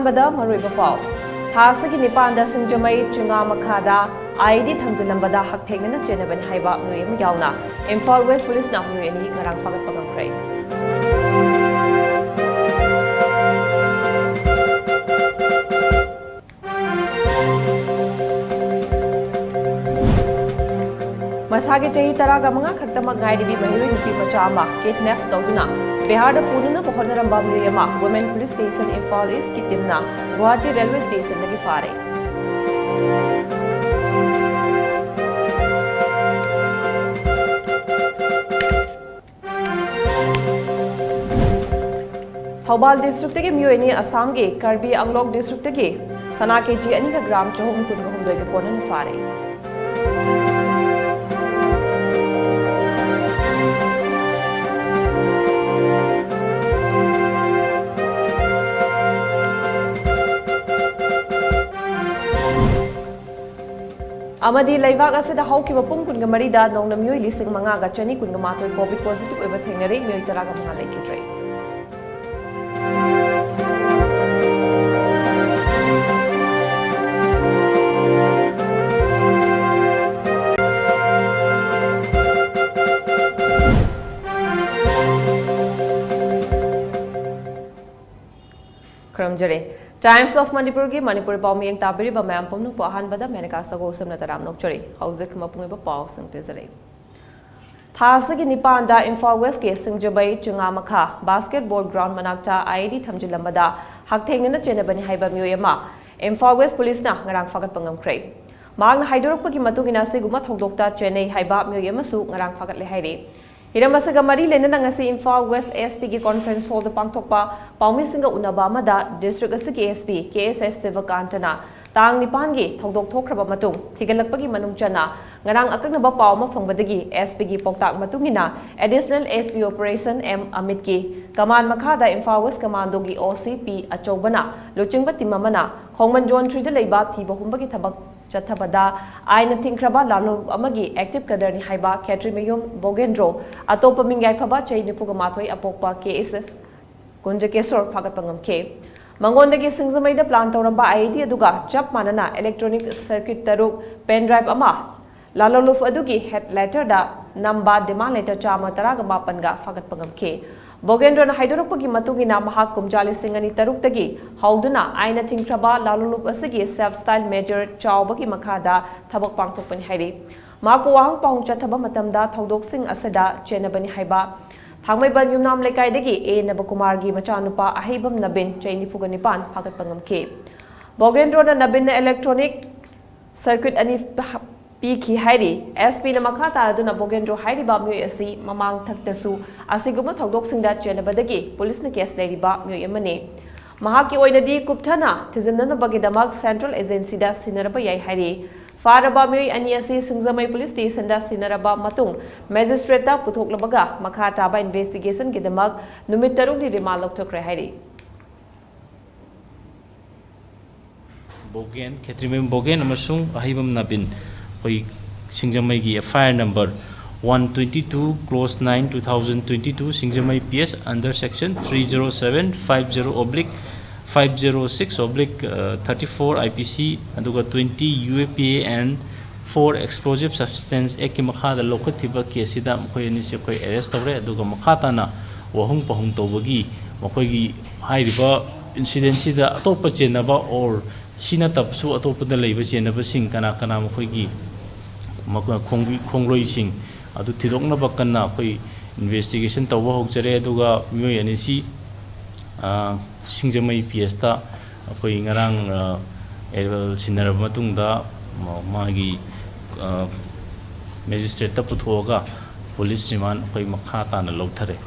ꯑꯍꯥꯟꯕꯗ ꯃꯔꯨꯑꯣꯏꯕ ꯄꯥꯎ ꯊꯥꯁꯤꯒꯤ ꯅꯤꯄꯥꯟꯗ ꯁꯤꯡꯖꯃꯩ ꯆꯤꯡꯉꯥ ꯃꯈꯥꯗ ꯑꯥꯏꯗꯤ ꯊꯝꯖꯤꯜꯂꯝꯕꯗ ꯍꯛꯊꯦꯡꯅꯅ ꯆꯦꯟꯅꯕꯅꯤ ꯍꯥꯏꯕ ꯃꯤꯑꯣꯏ ꯑꯃ ꯌꯥꯎꯅ ꯏꯝꯐꯥꯜ ꯋꯦꯁ ꯄꯨꯂꯤꯁꯅ ꯃꯤꯑꯣꯏ ꯑꯅꯤ ꯉꯔꯥꯡ ꯐꯥꯒꯠꯄ ꯉꯝꯈ꯭ꯔꯦ꯫ ꯃꯁꯥꯒꯤ ꯆꯍꯤ 15 ꯈꯛꯇꯃꯛ ꯉꯥꯏꯔꯤꯕꯤ ꯃꯍꯩꯔꯣꯏ ꯅꯨꯄꯤ ꯃꯆꯥ ꯑꯃ ꯀꯤꯗꯅꯦꯞ ꯇꯧꯗꯨꯅ ꯕꯤꯍꯥꯔꯗ ꯄꯨꯅꯅꯕ ꯍꯣꯠꯅꯔꯝꯕ ꯃꯤꯑꯣꯏ ꯑꯃ ꯋꯨꯃꯦꯟ ꯄꯨꯂꯤꯁ ꯁ꯭ꯇꯦꯁꯟ ꯏꯝꯐꯥꯜ ꯏꯁꯀꯤ ꯇꯤꯝꯅ ꯒꯨꯋꯥꯍꯥꯇꯤ ꯔꯦꯜꯋꯦ ꯁ꯭ꯇꯦꯁꯟꯗꯒꯤ ꯐꯥꯔꯦ꯫ ꯊꯧꯕꯥꯜ ꯗꯤꯁꯇ꯭ꯔꯤꯛꯇꯒꯤ ꯃꯤꯑꯣꯏ ꯑꯅꯤ ꯑꯁꯥꯝꯒꯤ ꯀꯔꯕꯤ ꯑꯪꯂꯣꯡ ꯗꯤꯁꯇ꯭ꯔꯤꯛꯇꯒꯤ ꯁꯅꯥ ꯀꯦꯖꯤ 2ꯒ ꯒ꯭ꯔꯥꯝ 416ꯒ ꯀꯣꯟꯅꯅ ꯐꯥꯔꯦ꯫ ꯑꯃꯗꯤ ꯂꯩꯕꯥꯛ ꯑꯁꯤꯗ ꯍꯧꯈꯤꯕ ꯄꯨꯡ 24ꯗ ꯅꯧꯅ ꯃꯤꯑꯣꯏ 5,919 ꯀꯣꯚꯤꯗ ꯄꯣꯖꯤꯇꯤꯚ ꯑꯣꯏꯕ ꯊꯦꯡꯅꯔꯤ, ꯃꯤꯑꯣꯏ 15 ꯂꯩꯈꯤꯗ꯭ꯔꯦ꯫ ꯈꯨꯔꯨꯝꯖꯔꯦ ꯇꯥꯏꯝꯁ ꯑꯣꯐ ꯃꯅꯤꯄꯨꯔꯒꯤ ꯃꯅꯤꯄꯨꯔ ꯄꯥꯎ ꯃꯤꯠꯌꯦꯡ ꯇꯥꯕꯤꯔꯤꯕ ꯃꯌꯥꯝ ꯄꯨꯝꯅꯃꯛꯄꯨ ꯑꯍꯥꯟꯕꯗ ꯃꯦꯅꯀꯥ ꯁꯒꯣꯜꯁꯦꯝꯅ ꯇꯔꯥꯝ ꯅꯣꯛꯆꯔꯤ꯫ ꯍꯧꯖꯤꯛ ꯃꯄꯨꯡ ꯑꯣꯏꯕ ꯄꯥꯎꯁꯤꯡ ꯄꯤꯖꯔꯤ꯫ ꯊꯥ ꯑꯁꯤꯒꯤ 9ꯗ ꯏꯝꯐꯥꯜ ꯋꯦꯁꯀꯤ ꯁꯤꯡꯖꯃꯩ ꯆꯤꯡꯉꯥ ꯃꯈꯥ ꯕꯥꯁꯀꯦꯠꯕꯣꯜ ꯒ꯭ꯔꯥꯎꯟ ꯃꯅꯥꯛꯇ ꯑꯥꯏꯗꯤ ꯊꯝꯖꯤꯜꯂꯝꯕꯗ ꯍꯛꯊꯦꯡꯅꯅ ꯆꯦꯟꯅꯕꯅꯤ ꯍꯥꯏꯕ ꯃꯤꯑꯣꯏ ꯑꯃ ꯏꯝꯐꯥꯜ ꯋꯦꯁ ꯄꯨꯂꯤꯁꯅ ꯉꯔꯥꯡ ꯐꯥꯒꯠꯄ ꯉꯝꯈ꯭ꯔꯦ꯫ ꯃꯍꯥꯛꯅ ꯍꯥꯏꯗꯣꯔꯛꯄꯒꯤ ꯃꯇꯨꯡꯏꯟꯅ ꯑꯁꯤꯒꯨꯝꯕ ꯊꯧꯗꯣꯛꯇ ꯆꯦꯟꯅꯩ ꯍꯥꯏꯕ ꯃꯤꯑꯣꯏ ꯑꯃꯁꯨ ꯉꯔꯥꯡ ꯐꯥꯒꯠꯂꯦ ꯍꯥꯏꯔꯤ꯫ ꯍꯤꯔꯝ ꯑꯁꯤꯒ ꯃꯔꯤ ꯂꯩꯅꯅ ꯉꯁꯤ ꯏꯝꯐꯥꯜ ꯋꯦꯁ ASPꯒꯤ ꯀꯣꯟꯐꯔꯦꯟꯁ ꯍꯣꯜꯗ ꯄꯥꯡꯊꯣꯛꯄ ꯄꯥꯎꯃꯤꯁꯤꯡꯒ ꯎꯅꯕ ꯑꯃꯗ ꯗꯤꯁꯇ꯭ꯔꯤꯛ ꯑꯁꯤꯒꯤ ASP KSS ꯁꯤꯕꯀꯥꯟꯇꯅ ꯇꯥꯡ 9ꯒꯤ ꯊꯧꯗꯣꯛ ꯊꯣꯛꯈ꯭ꯔꯕ ꯃꯇꯨꯡ ꯊꯤꯒꯠꯂꯛꯄꯒꯤ ꯃꯅꯨꯡ ꯆꯟꯅ ꯉꯔꯥꯡ ꯑꯀꯛꯅꯕ ꯄꯥꯎ ꯑꯃ ꯐꯪꯕꯗꯒꯤ ASPꯒꯤ ꯄꯥꯎꯇꯥꯛ ꯃꯇꯨꯡꯏꯟꯅ ꯑꯦꯗꯤꯁꯅꯦꯜ ASP ꯑꯣꯄꯔꯦꯁꯟ M ꯑꯃꯤꯠꯀꯤ ꯀꯃꯥꯟ ꯃꯈꯥꯗ ꯏꯝꯐꯥꯜ ꯋꯦꯁ ꯀꯃꯥꯟꯗꯣꯒꯤ OCP ꯑꯆꯧꯕꯅ ꯂꯨꯆꯤꯡꯕ ꯇꯤꯝ ꯑꯃꯅ ꯈꯣꯡꯃꯟ ꯖꯣꯟ 3ꯗ ꯂꯩꯕ ꯊꯤꯕ ꯍꯨꯝꯕꯒꯤ ꯊꯕꯛ ꯆꯠꯊꯕꯗ ꯑꯥꯏꯟꯅ ꯊꯤꯡꯈ꯭ꯔꯕ ꯂꯥꯂꯣꯟ ꯑꯃꯒꯤ ꯑꯦꯛꯇꯤꯚ ꯀꯗꯔꯅꯤ ꯍꯥꯏꯕ ꯈꯦꯇ꯭ꯔꯤꯃꯌꯨꯝ ꯕꯣꯒꯦꯟꯗ꯭ꯔꯣ ꯑꯇꯣꯞꯄ ꯃꯤꯡꯌꯥꯏꯐꯕ ꯆꯍꯤ 94 ꯑꯄꯣꯛꯄ KSS ꯀꯨꯟꯖꯀꯦꯁꯣꯔ ꯐꯥꯒꯠꯄ ꯉꯝꯈꯤ꯫ ꯃꯉꯣꯟꯗꯒꯤ ꯁꯤꯡꯖꯃꯩꯗ ꯄ꯭ꯂꯥꯟ ꯇꯧꯔꯝꯕ ꯑꯥꯏꯗꯤ ꯑꯗꯨꯒ ꯆꯞ ꯃꯥꯟꯅꯅ ꯏꯂꯦꯛꯇ꯭ꯔꯣꯅꯤꯛ ꯁꯔꯀ꯭ꯌꯨꯠ 6, ꯄꯦꯟ ꯗ꯭ꯔꯥꯏꯚ ꯑꯃ, ꯂꯥꯂꯣꯟꯂꯨꯞ ꯑꯗꯨꯒꯤ ꯍꯦꯗ ꯂꯦꯇꯔꯗ ꯅꯝꯕ ꯗꯤꯃꯥꯟ ꯂꯦꯇꯔ 118ꯒ ꯐꯥꯒꯠꯄ ꯉꯝꯈꯤ꯫ ꯕꯣꯒꯦꯟꯗ꯭ꯔꯣꯅ ꯍꯥꯏꯗꯣꯔꯛꯄꯒꯤ ꯃꯇꯨꯡꯏꯟꯅ ꯃꯍꯥꯛ ꯀꯨꯝꯖꯥ 2006ꯗꯒꯤ ꯍꯧꯗꯨꯅ ꯑꯥꯏꯟꯅ ꯊꯤꯡꯈ꯭ꯔꯕ ꯂꯥꯂꯣꯟꯂꯨꯞ ꯑꯁꯤꯒꯤ ꯁꯦꯞ ꯁ꯭ꯇꯥꯏꯜ ꯃꯦꯖꯔ ꯆꯥꯎꯕꯒꯤ ꯃꯈꯥꯗ ꯊꯕꯛ ꯄꯥꯡꯊꯣꯛꯄꯅꯤ ꯍꯥꯏꯔꯤ꯫ ꯃꯍꯥꯛꯄꯨ ꯋꯥꯍꯪ ꯄꯥꯎꯍꯪ ꯆꯠꯊꯕ ꯃꯇꯝꯗ ꯊꯧꯗꯣꯛꯁꯤꯡ ꯑꯁꯤꯗ ꯆꯦꯟꯅꯕꯅꯤ ꯍꯥꯏꯕ ꯊꯥꯡꯃꯩꯕꯟ ꯌꯨꯝꯅꯥꯝ ꯂꯩꯀꯥꯏꯗꯒꯤ A. ꯅꯕꯀꯨꯃꯥꯔꯒꯤ ꯃꯆꯥꯅꯨꯄꯥ ꯑꯍꯩꯕꯝ ꯅꯕꯤꯟ ꯆꯍꯤ 94 ꯐꯥꯒꯠꯄ ꯉꯝꯈꯤ꯫ ꯕꯣꯒꯦꯟꯗ꯭ꯔꯣꯅ ꯅꯕꯤꯟꯅ ꯏꯂꯦꯛꯇ꯭ꯔꯣꯅꯤꯛ ꯁꯔꯀ꯭ꯌꯨꯠ 2 ꯄꯤꯈꯤ ꯍꯥꯏꯔꯤ꯫ ASPꯅ ꯃꯈꯥ ꯇꯥꯔꯗꯨꯅ ꯕꯣꯒꯦꯟꯗ꯭ꯔꯣ ꯍꯥꯏꯔꯤꯕ ꯃꯤꯑꯣꯏ ꯑꯁꯤ ꯃꯃꯥꯡꯊꯛꯇꯁꯨ ꯑꯁꯤꯒꯨꯝꯕ ꯊꯧꯗꯣꯛꯁꯤꯡꯗ ꯆꯦꯟꯅꯕꯗꯒꯤ ꯄꯨꯂꯤꯁꯅ ꯀꯦꯁ ꯂꯩꯔꯤꯕ ꯃꯤꯑꯣꯏ ꯑꯃꯅꯤ꯫ ꯃꯍꯥꯛꯀꯤ ꯑꯣꯏꯅꯗꯤ ꯀꯨꯞꯊꯅ ꯊꯤꯖꯤꯟꯅꯅꯕꯒꯤꯗꯃꯛ ꯁꯦꯟꯇ꯭ꯔꯦꯜ ꯑꯦꯖꯦꯟꯁꯤꯗ ꯁꯤꯟꯅꯔꯕ ꯌꯥꯏ ꯍꯥꯏꯔꯤ꯫ ꯐꯥꯔꯕ ꯃꯤꯑꯣꯏ ꯑꯅꯤ ꯑꯁꯤ ꯁꯤꯡꯖꯃꯩ ꯄꯨꯂꯤꯁ ꯁ꯭ꯇꯦꯁꯟꯗ ꯁꯤꯟꯅꯔꯕ ꯃꯇꯨꯡ ꯃꯦꯖꯤꯁꯇ꯭ꯔꯦꯠꯇ ꯄꯨꯊꯣꯛꯂꯕꯒ ꯃꯈꯥ ꯇꯥꯕ ꯏꯟꯚꯦꯁꯇꯤꯒꯦꯁꯟꯒꯤꯗꯃꯛ ꯅꯨꯃꯤꯠ 6ꯅꯤ ꯔꯤꯃꯥꯟꯗ ꯂꯧꯊꯣꯛꯈ꯭ꯔꯦ ꯍꯥꯏꯔꯤ꯫ ꯈꯦꯇ꯭ꯔꯤꯃꯌꯨꯝ ꯕꯣꯒꯦꯟ ꯑꯃꯁꯨꯡ ꯑꯍꯩꯕꯝ ꯅꯕꯤꯟ ꯑꯩꯈꯣꯏ ꯁꯤꯡꯖꯃꯩꯒꯤ FIR number 122/9/2022 Singjamei PS under section 307/50/506/34 IPC ꯑꯗꯨꯒ 20 UAPA and 4 Explosive Substance Act ꯀꯤ ꯃꯈꯥꯗ ꯂꯧꯈꯠꯈꯤꯕ ꯀꯦꯁꯁꯤꯗ ꯃꯈꯣꯏ ꯑꯅꯤꯁꯤ ꯑꯩꯈꯣꯏ ꯑꯦꯔꯦꯁ ꯇꯧꯔꯦ꯫ ꯑꯗꯨꯒ ꯃꯈꯥ ꯇꯥꯅ ꯋꯥꯍꯪ ꯄꯥꯎꯍꯪ ꯇꯧꯕꯒꯤ ꯃꯈꯣꯏꯒꯤ ꯍꯥꯏꯔꯤꯕ ꯏꯟꯁꯤꯗꯦꯟꯁꯤꯗ ꯑꯇꯣꯞꯄ ꯆꯦꯟꯅꯕ ꯑꯣꯔ ꯁꯤ ꯅꯠꯇꯕꯁꯨ ꯑꯇꯣꯞꯄꯗ ꯂꯩꯕ ꯆꯦꯟꯅꯕꯁꯤꯡ ꯀꯅꯥ ꯀꯅꯥ ꯃꯈꯣꯏꯒꯤ ꯈꯣꯡꯂꯣꯏꯁꯤꯡ ꯑꯗꯨ ꯊꯤꯗꯣꯛꯅꯕ ꯀꯟꯅ ꯑꯩꯈꯣꯏ ꯏꯟꯚꯦꯁꯇꯤꯒꯦꯁꯟ ꯇꯧꯕ ꯍꯧꯖꯔꯦ꯫ ꯑꯗꯨꯒ ꯃꯤꯑꯣꯏ ꯑꯅꯤꯁꯤ ꯁꯤꯡꯖꯃꯩ PSꯇ ꯑꯩꯈꯣꯏ ꯉꯔꯥꯡ ꯁꯤꯟꯅꯔꯕ ꯃꯇꯨꯡꯗ ꯃꯥꯒꯤ ꯃꯦꯖꯤꯁꯇ꯭ꯔꯦꯠꯇ ꯄꯨꯊꯣꯛꯑꯒ ꯄꯨꯂꯤꯁ ꯔꯤꯃꯥꯟꯗ ꯑꯩꯈꯣꯏ ꯃꯈꯥ ꯇꯥꯅ ꯂꯧꯊꯔꯦ꯫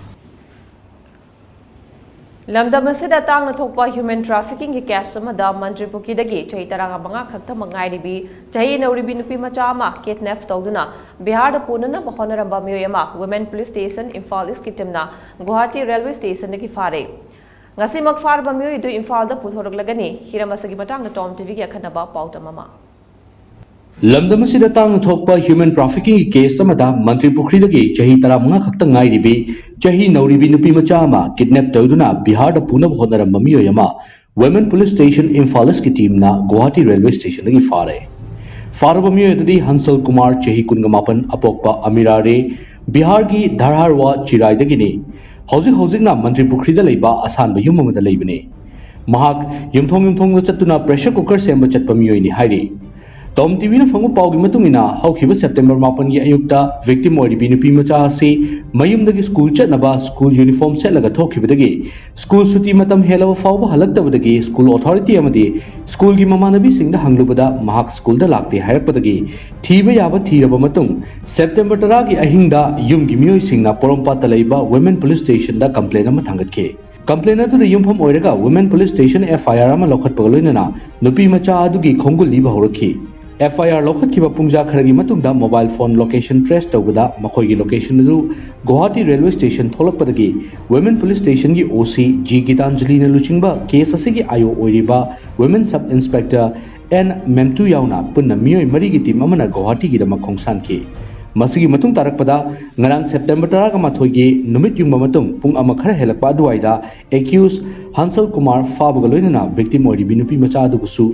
ꯂꯝꯗꯝ ꯑꯁꯤꯗ ꯇꯥꯡꯅ ꯊꯣꯛꯄ ꯍ꯭ꯌꯨꯃꯦꯟ ꯇ꯭ꯔꯥꯐꯤꯀꯤꯡꯒꯤ ꯀꯦꯁ ꯑꯃꯗ ꯃꯟꯇ꯭ꯔꯤꯄꯨꯈ꯭ꯔꯤꯗꯒꯤ ꯆꯍꯤ 15 ꯈꯛꯇꯃꯛ ꯉꯥꯏꯔꯤꯕꯤ ꯆꯍꯤ ꯅꯧꯔꯤꯕꯤ ꯅꯨꯄꯤ ꯃꯆꯥ ꯑꯃ ꯀꯤꯗꯅꯦꯞ ꯇꯧꯗꯨꯅ ꯕꯤꯍꯥꯔꯗ ꯄꯨꯅꯅꯕ ꯍꯣꯠꯅꯔꯝꯕ ꯃꯤꯑꯣꯏ ꯑꯃ ꯋꯨꯃꯦꯟ ꯄꯨꯂꯤꯁ ꯁ꯭ꯇꯦꯁꯟ ꯏꯝꯐꯥꯜ ꯏꯁꯀꯤ ꯇꯤꯝꯅ ꯒꯨꯋꯥꯍꯥꯇꯤ ꯔꯦꯜꯋꯦ ꯁ꯭ꯇꯦꯁꯟꯗꯒꯤ ꯐꯥꯔꯦ꯫ ꯉꯁꯤꯃꯛ ꯐꯥꯔꯕ ꯃꯤꯑꯣꯏꯗꯨ ꯏꯝꯐꯥꯜꯗ ꯄꯨꯊꯣꯔꯛꯂꯒꯅꯤ꯫ ꯍꯤꯔꯝ ꯑꯁꯤꯒꯤ ꯃꯇꯥꯡꯗ TOMTVꯒꯤ ꯑꯈꯟꯅꯕ ꯄꯥꯎꯗꯝ ꯑꯃ꯫ ꯂꯝꯗꯝ ꯑꯁꯤꯗ ꯇꯥꯡꯅ ꯊꯣꯛꯄ ꯍ꯭ꯌꯨꯃꯦꯟ ꯇ꯭ꯔꯥꯐꯤꯀꯤꯡꯒꯤ ꯀꯦꯁ ꯑꯃꯗ ꯃꯟꯇ꯭ꯔꯤꯄꯨꯈ꯭ꯔꯤꯗꯒꯤ ꯆꯍꯤ 15 ꯈꯛꯇ ꯉꯥꯏꯔꯤꯕꯤ ꯆꯍꯤ ꯅꯧꯔꯤꯕꯤ ꯅꯨꯄꯤ ꯃꯆꯥ ꯑꯃ ꯀꯤꯗꯅꯦꯞ ꯇꯧꯗꯨꯅ ꯕꯤꯍꯥꯔꯗ ꯄꯨꯅꯕ ꯍꯣꯠꯅꯔꯝꯕ ꯃꯤꯑꯣꯏ ꯑꯃ Women Police Station Imphal ki team na Guwahati Railway Station lagi fare. Faraba miyo yadadi Hansal Kumar Chehi Kungamapan Apokpa Amirare Bihar ki Dharharwa Chirai dagini. Houzik na Mantri Pukrida leiba asan ba yum amada leibane. Mahak yumthong chatuna pressure cooker semba chatpa miyo ni hairi. TOMTV na fangu pau gi matungina haukiba September 8 gi ayukta victim oribi nupi macha asi mayumdagi school chatnaba school uniform setlaga thokibadagi school suti matam helaba fawba halaktabadagi school authority amadi school gi mamanabi singda hanglubada mahak school da lakte hairakpadagi thiba yaba thiraba matung September 10 gi ahingda yum gi miyoi singna porompa talaiba women police station da complaint ama thangatke complaint adu yumpham oiraga women police station FIR ama lokhatpaga loinana nupi macha adugi khongul liba horakhi FIR lokhatkiba pungja kharagi matungda mobile phone location trace tawbada makhoigi location adu Guwahati railway station tholakpadagi women police station gi OC G Gitanjali na luchingba case asigi ayo oiriba women sub inspector N Memtu yauna punna miyoi mari gi team amana Guwahati gi dama khongsan ki masigi matung tarakpada ngarang September 10 gi numit yungba matung pung ama khara helakpa aduaida accused Hansal Kumar Fabaga loinana victim ori binupi macha adugusu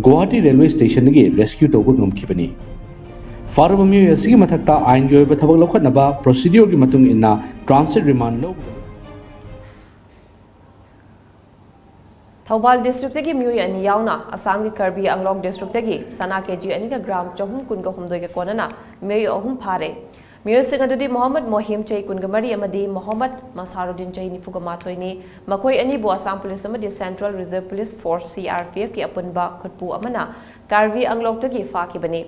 Guwahati railway station gi rescue tawba ngomkhibani faraba miyo asigi mathakta ain gi oiba thabak lokhatnaba procedure gi matung inna transit remand lo Thobal district tagi miyoi ani yauna Assam gi Karbi Anglong district tagi sana kg ani ga gram chahum kun ga humdoi ga konana miyoi ahum phare miyoi sing adudi Muhammad Mohim chai kun ga mari amadi Muhammad Masarudin chai ni fuga mathoi ni makoi ani bo Assam police amadi Central Reserve Police Force CRPF ki apunba khutpu amana Karbi Anglong tagi fa ki bani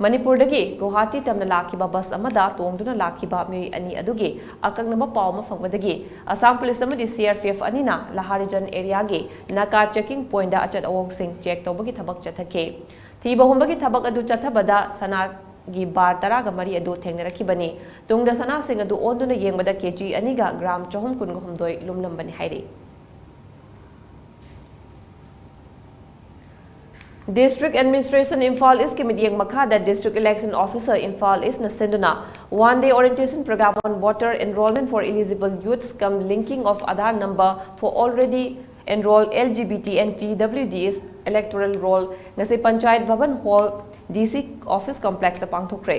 Manipur dagi Guwahati tamna lakiba bus amada tongduna lakiba miyoi ani adugi akaknama pawma phangmadagi Assam police amadi CRPF anina Laharijan area gi naka checking point da achat awong sing check tobagi thabak chathake thiba hombagi thabak adu chathabada sana gi bar tara ga mari adu thengnarakibani tungda sana sing adu onduna yengbada kg aniga gram chahum kun gomdoi lumnambani hairi District Administration Imphal East Committee Makada District Election Officer Imphal East Nasenduna one-day orientation program on voter enrollment for eligible youths come linking of Aadhaar number for already enrolled LGBT and PWDs electoral roll ngasi Panchayat Bhavan Hall DC Office Complex the Pangthokre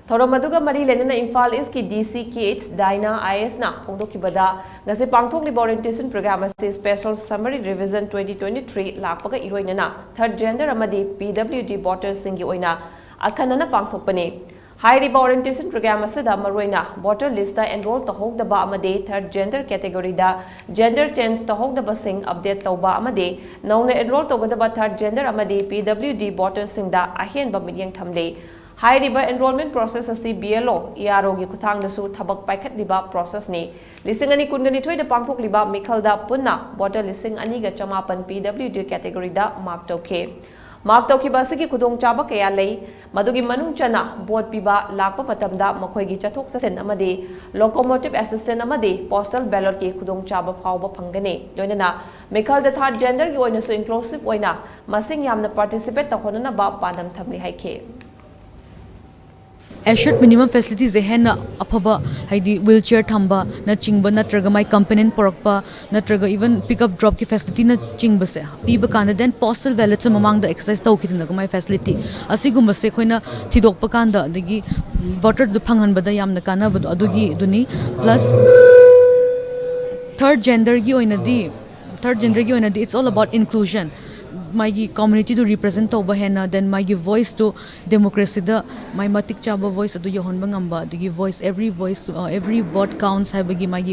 Thoromaduga Mari Lenina Imphal East ki DC KH Daina IS na Pongdokibada ngasi Pangthokli orientation program as special summary revision 2023 lakpaga iroinana third gender amadi PWD voters singi oina akhanana Pangthokpani High orientation program asida maroina voter list da enroll to hog the ba amade third gender category da gender change to hog the basing update to ba amade nauna enroll to gada third gender amade PWD voters sing da ahen ba midyang thamle High enrollment process asi BLO ERO gi kuthang da su thabak paikhat liba process ni lising ani kungani thoi da pangthok liba mikhal da punna voter lising ani ga chamapan PWD category da mark tokhe Mark Tokiba Siki Kudong Chaba Kaya Lay, Madugi Manung Chana, Board Piba, Lakpa Patamda, Makoigi Chatok Sasen Amade, Locomotive Assistant Amade, Postal Ballot Ki Kudong Chaba Pauba Pangane, Yonana, Mikal the third gender Yoina so inclusive Oina, Masing Yam the participate the Honana Bab Padam Tamli Haike. Assured minimum facilities henna apaba haidi wheelchair thamba na chingba natraga my component porokpa natraga even pick up drop ki facility na chingba se piba kana then postal ballot se mamang da exercise taw kitna my facility asigumba se khoina thidokpa kanda dagi voter du phangan bada yamna kana bad adugi duni plus third gender gi oina di it's all about inclusion my community to represent over henna then my voice to democracy the my matik chaba voice adu yohon bangamba the voice every vote counts have my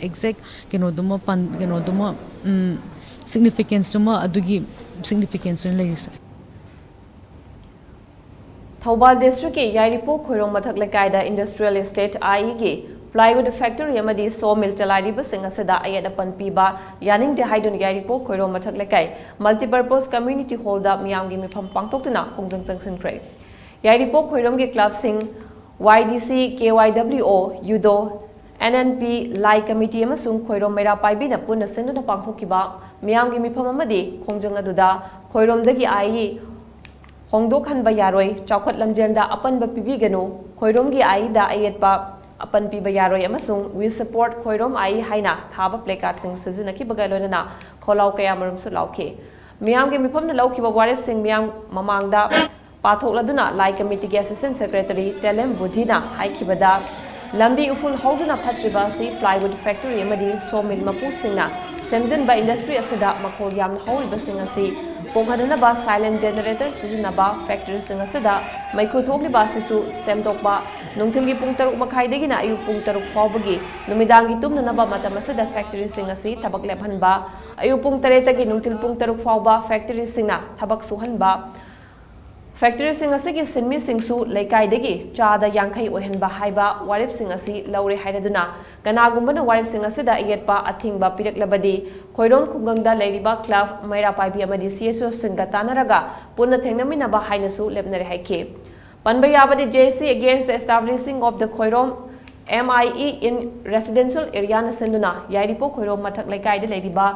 exact duma significance duma adugi significance in ladies Thobal district ki Yairipo Khoirong Mathak Lekaida industrial estate IE gi plywood factory amadi sawmill chalai ba singa seda ayada panpiba yaning de haidon Yairipo Khoirong Mathak Lekai multipurpose community hall da miyam gi mifam pangtoktuna kongjang jangsin krai Yairipo Khoirong gi club sing YDC KYWO Yudo NNP Lai Committee amasung Khoirom Mera Paibi na punna senduna pangthokiba miyam gi mifam amadi kongjang aduda Khoirom dagi ai Hongdok hanba yaroi chawkhat lamjenda apan ba pibiganu Khoirom gi ai da ayet pa apan piba yaroi amasung we support Khoirom ai haina thaba placard sing sizina ki bagalona खोलाव कया मरुमसु लाउखे मियाम के मिफम न लौखिबा वारेप सिंह मियाम ममांगदा पाथोकलदुना लाई कमिटी के असिस्टेंट सेक्रेटरी टेलेम बुधिना हाइखिबदा लंबी उफुल हौदुना फत्रिबा सी प्लाईवुड फैक्टरी अमदी सोमिल मपू सिंहना सेमजनबा इंडस्ट्री असिदा मखोल याम हौरिबा सिंह असि पोंगहदनबा साइलेंट जनरेटर सिजिनबा फैक्टरी सिंह असिदा मैखु थोकलिबा सिसु सेमतोकबा नुंथिलगी पुंग 3 मखाइदगिना अयु पुंग 3 फावबगी नुमिदांगी तुमननबा मतम असिदा फैक्टरी सिंह असि थबक लेपहनबा अयु पुंग 3 तगी नुंथिल पुंग 3 फावबा फैक्टरी सिंहना थबक सुहनबा फैक्टरी सिंह असि सिन्मी सिंहसु लेकाइदगी चादा यांखई ओहनबा हाइबा वारिप सिंह असि लौरे हाइरदुना कनागुंबना वारिप सिंह असिदा इयतपा अथिंगबा पिरकलबदी खोइरोम खुंगंगदा लेरिबा क्लब मैरा पाइबी अमदी सीएसओ सिंह तानरगा पुनः थेंगनमिनबा हाइनसु लेपनरे हाइखे पनबा याबदी JC against establishing of the Khoirom MIE in residential area na senduna yairipo khoirom mathak laikai de leidiba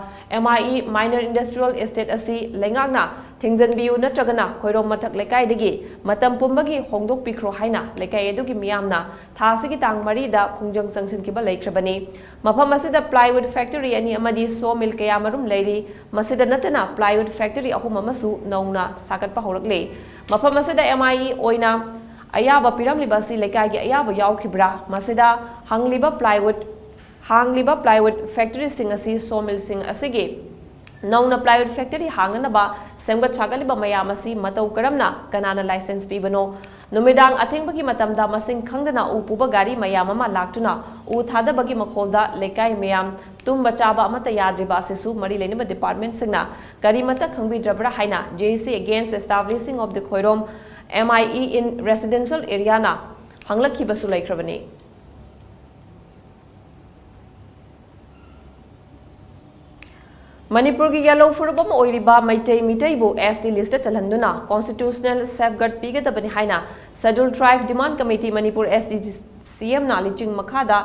MIE minor industrial estate asi lengakna thingjan biu natragana khoirom mathak laikai degi matam pumbagi hongdok pikro haina laikai edugi miyamna thasigi tang mari da khungjang sangsin kiba laikhrabani mafam asida plywood factory ani amadi sawmill kaya marum leiri masida natana plywood factory ahum amasu nauna sakat pa horakle mafam asida MIE oina ayaba piramlibasi lekai gi ayaba yaukibra masida hangliba plywood factory sing asi sawmill sing asige nauna plywood factory hanganaba semgat chagaliba mayamasi matau karamna kanana license pibano numidang athengbagi matamda masing khangdana upuba gari mayamama laktuna u thadabagi makholda lekai mayam tumba chaba amata yadriba asisu mari leniba department singna gari mata khangbi jabra haina JC against establishing of the khoirom MIE in residential area na hanglakhi basu laikhrabani Manipur ki yellow furubam oiriba maitei mitei bu SD list chalhanduna constitutional safeguard pigadabani haina scheduled tribe demand committee Manipur SDG CM na liching makhada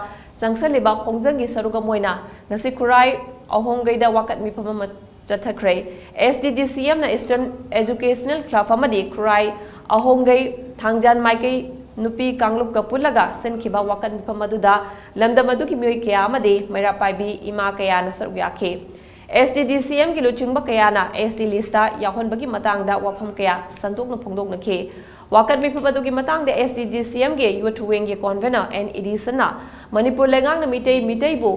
changsaliba khongjangi saruga moina ngasi khurai ahonggeida wakat mipama chathakre SDG CM na Eastern Educational Club amadi khurai ahonggai thangjan maikai nupi kanglup kapulaga senkhiba wakan mipamaduda lamdamadu ki myoi kya amade maira paibi ima kaya na sargyakhe SDG CM ki luchingba kaya na SD lista yahonbagi matangda wafam kaya santokna phongdokna khe wakan mipamadu ki matangda SDG CM ge youth wing ge convener and edition na Manipur lengang na mitei bu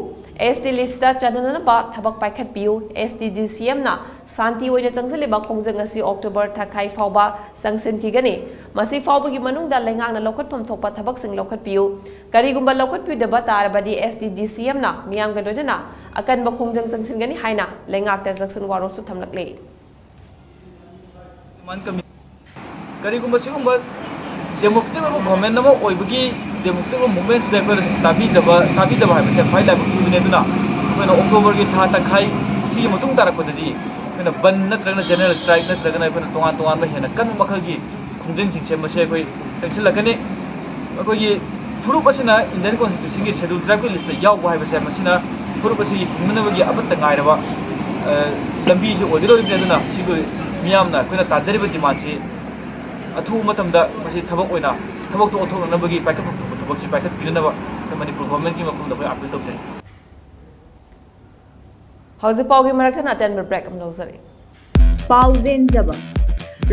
SD lista chanana ba thabak paikhat piu SDG CM na Santi oina changsaliba khongjang asi October 30 fawba sangsin kigani masi fawbagi manungda lengang na lokhatpham thokpa thabak sing lokhat piu karigumba lokhat piu deba tarabadi SDG CM na miyam ga dojana akan ba khongjang sangsin gani haina lengak ta jackson waro su thamlakle man kami karigumba sigumba democratic government namo oibagi democratic movements de ko tabi deba ha se file la ki ne duna ko October gi tha ta khai si mutung tarakodadi मैंने बन नत्रगना general strike नत्रगना अखोना तोंगान तोंगान हेना कन मखगी खुंजंग सिंग same से अखोई सेंसिलकने अखोई फुरुप असिना Indian constitution की schedule tribe की list याव बाय बसे मसिना फुरुप असि हिंगनबगी अबत गायरबा लंबी से ओदिरो इबनेदना सिगु मियामना अखोना ताजरिबा डिमांड से अथु मतमदा मसि थबक ओइना थबक तो ओथोनबगी पाइकप थबक सि पाइकप पिननबा मणिपुर गवर्नमेंट की मखमदा अखोई appeal तौजरी Hauzi paugi marathana atenber break am lozare Pauzen jaba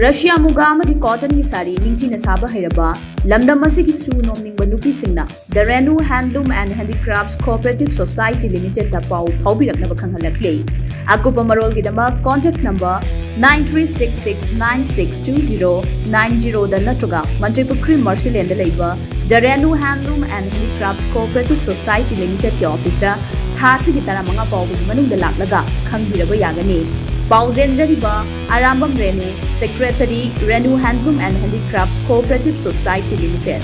Russia muga amadi cotton gi sari ningthina saba hairaba lamdam asigi su nomning banupi singna the Renu Handloom and Handicrafts Cooperative Society Limited ta pau phaubirakna bakhangalakle akupa marol gi dama contact number 9366962090 da natraga Mantripukri Marsilen da leiba the Renu Handloom and Handicrafts Cooperative Society Limited ki office da thasi gi taramanga pau gi manung da laklaga khangbiraba yagani Pauzen Jariba Arambam Renu Secretary Renu Handloom and Handicrafts Cooperative Society Limited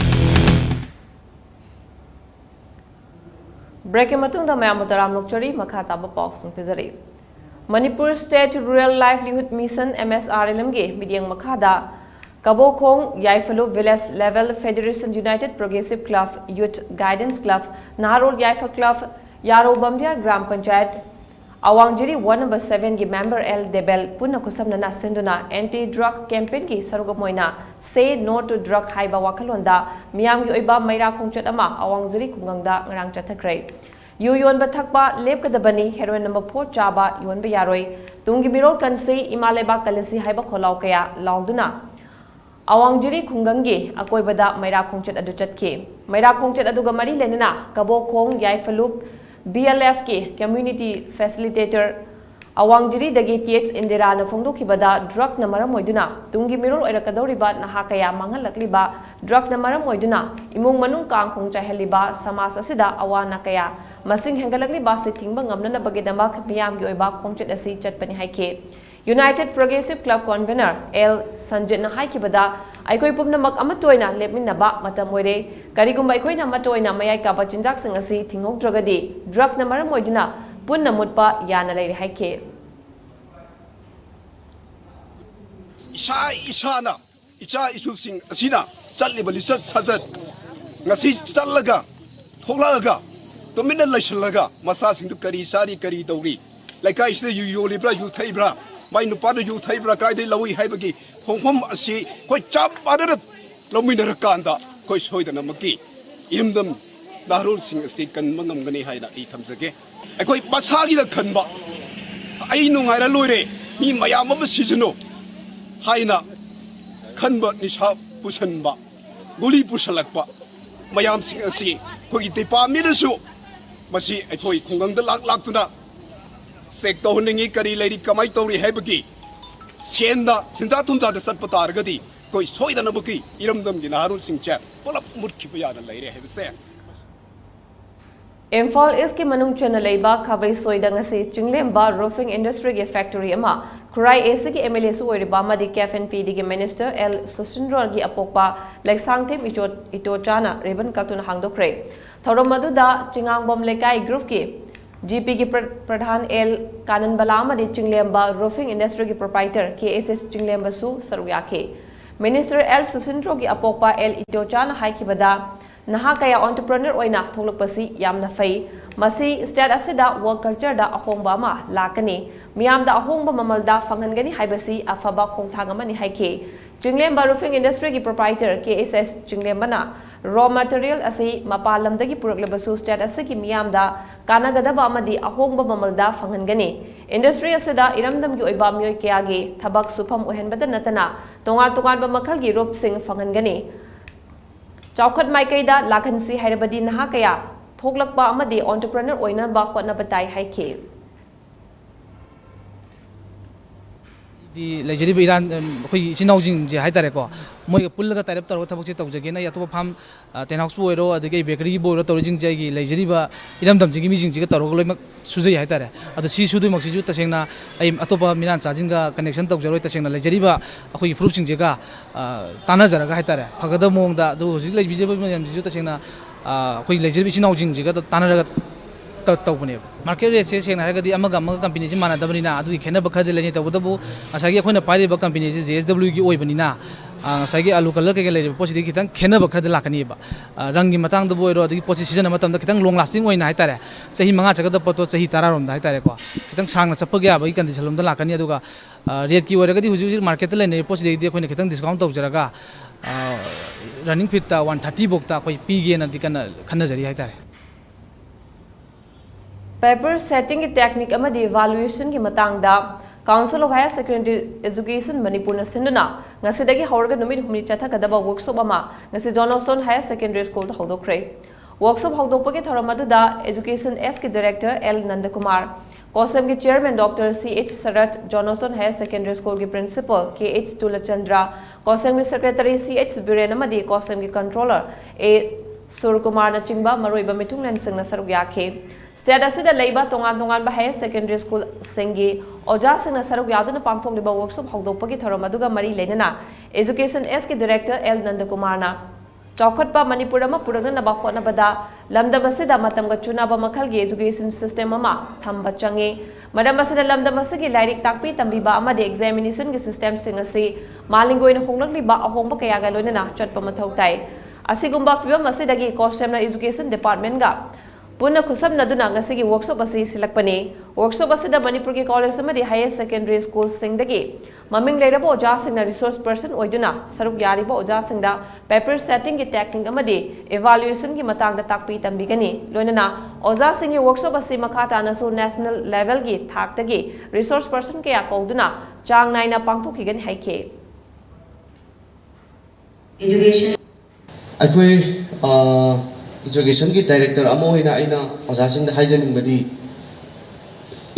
Break matungda mayam taram lokchari makha taba box pizari Manipur State Rural Livelihood Mission MSRLM ge midyang makhada Kabokong Yaifalo Village Level Federation United Progressive Club Youth Guidance Club Narol Yaifa Club Yaro Bamdia Gram Panchayat Awangjiri 1 number 7 ki member L Debel punna kusamna na senduna anti drug campaign ki saruga moina say no to drug haiba wakalonda miyam gi oiba maira khongchat ama awangjiri kungangda ngrang chathakrai yu yonba thakpa lepkadabani heroin number 4 chaba yonba yaroi tungi mirol kansi imaleba kalisi haiba kholau kaya lauduna awangjiri khungangi akoibada maira khongchet adu chatke maira khongchet aduga mari lenana kabo khong yai falup BLF ki community facilitator awangjiri dagi TX Indira na phongdokhibada drug na maram oiduna tungi mirol oirakadoriba naha kaya mangalakliba drug na maram oiduna imung manung kang khong chaheliba samas asida awana kaya masing hengalakliba se thingba ngamna bagedamak miyam gi oiba khongchet asi chatpani haike United Progressive Club Convener L Sanjit na haikibada aikoi pumnamak amatoina lepminaba matam oire karigumba aikoina matoina mayai ka bachinjak sing asi thingokdragadi drug na maram oiduna punna mutpa yana leire haike Isana isu sing asina chatliba lisat sajat ngasi chatlaga tholaga tomina laisalaga masa sing kari sari kari dawri laikai se yu libra yu thaibra mai nupa yu thaibra kai dei lawi haibagi khongphom asi koi chap adara lomina rakanda koi soidana maki irimdam darul sing asti kan mangam gani haida I thamsage akoi basagi da khanba ai nungai ra loire mi mayam am sijino haina khanba nisha pusanba guli pusalakpa mayam sing asi koi tepa midasu masi akoi khungang da lak tuna sek to ningi kari leiri kamai tori hebagi senda sinja thumja da satpa targadi koi soidana buki iramdam gi narul sing cha polap murkhipa ya da leire hebse Imphal East ki manung chana leiba khavai soidang ase chinglemba roofing industry ge factory ama Kurai AC ki MLA su oiriba madi Cafen PD ki minister L Susindron ki apokpa leksang them ito chana ribbon katuna hangdokre thorom maduda chingangbom lekai group ki GP ki pradhan L Kanan Balama di chinglemba roofing industry ki proprietor KSS chinglemba su saruyake minister L Susindro ki apokpa L ito chana haikibada naha kaya entrepreneur oina tholokpasi yamna fai masi state asida work culture da ahongba ma lakani miyam da ahongba mamalda fanghangani haibasi afaba khongthang amani haike Chinglemba roofing industry ki proprietor KSS Chinglemba na raw material asi mapalam dagi puraglabasu state asiki miyam da kanagadaba amadi ahongba mamalda fanghangani industry asida iramdam gi oiba miyoi kayagi thabak supam ohenbada natana tonga ba makhal gi roop sing fanghangani Chaukat Maikaida Lakansi Harabadi Nahakaya Thoglakba Amadi entrepreneur Oina Bakwana Batai Haike di lejeri Iran khoi sinaujing je haitare ko moi pullaga tarep tar thabuk che tawjage na yatoba pham tenhouse boiro adege bakery boiro torijing je gi lejeri ba iram dam jing mi jing ji ga taro loi mak sujai haitare adu si sudu mak si ju tasengna ai atoba minan charging ga connection tawjaroi tasengna lejeri ba khoi fruit jing je ga tana jaraga haitare phagada mong da du hoji lei bije ba yam ji ju tasengna khoi lejeri sinaujing je ga tana raga tawbane market rate se sengna hagadi amaga company ji mana dabani adu khena bakha de leni tawdabu asagi khoina pari ba company ji JSW gi oibani na asagi alu color ke lei posi di kitang khena bakha de lakani ba rangi matang da boiro adu posi season matam da kitang long lasting oina haitare sahi manga chaga da poto sahi tara rom da haitare ko kitang sangna chappa ga ba i condition lom da lakani adu ga rate ki oragadi huji market le nei posi di khoina kitang discount tawjaraga running fit ta 130 bokta khoi pi ge na dikana khana jari haitare Paper setting ki technique amadi evaluation ki matangda Council of Higher Secondary Education Manipur na sinduna ngasidagi haurga numit humni chatha kadaba workshop ama ngasi Johnston Higher Secondary School ta hawdokre workshop hawdokpagi thoramadu Education S ki director L Nandakumar Kosem ki chairman Dr. CH Sarat Johnston Higher Secondary School ki principal KH Tulachandra Kosem ki secretary CH Biren amadi Kosem ki controller A Surkumar na chingba maroiba mitunglen singna sarugyake State asida leiba tongan ba higher secondary school sengi oja singna saruk yaduna pangthong liba workshop hawdokpagi thoromaduga mari leinana Education S ki director L Nandakumar na Chokhatpa Manipur ama purana na bakhona bada lamdam asida matamga chunaba makhalgi education system ama thamba change madam asida lamdam asigi lairik takpi tambiba ama de examination ki system singasi malingoina honglakli ba ahongba kayaga loinana chatpa mathau tai asigumba fibam asidagi costem na education department ga पुनः खुसमनदुना ngasi workshop asi silakpani workshop asida Manipur ki college amadi higher secondary school singdagi maming leirabo oja singna resource person oiduna saruk yaribo oja singda paper setting ki technique amadi evaluation ki matangda takpi tambigani loinana oja singi workshop asi makata na so national level ki thaktagi resource person ke akauduna chang naina pangthokigani haike education education की director अमोइना आइना ओजासिंग the हाइजेनिंग बदी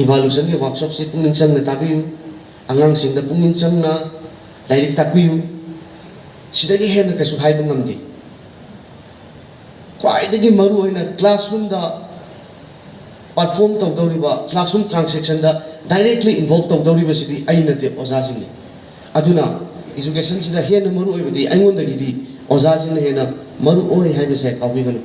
evolution के workshop से पुंगिंग संग न ताबियु अंगांग सिंग the पुंगिंग संग न lyric ताबियु सिदगी हेन कसु हाइबंग नमदी क्वाइदगी मरु होइना क्लासरूम द परफॉर्म तौदौरिबा क्लासरूम ट्रांसैक्शन द डायरेक्टली इन्वॉल्व तौदौरिबा सिदी आइनते ओजासिंग अदुना एजुकेशन सिदा हेन मरु होइबदी आइंगोंदगी ओजासिंग हेन मरु ओइ हाइबसे काबिगनु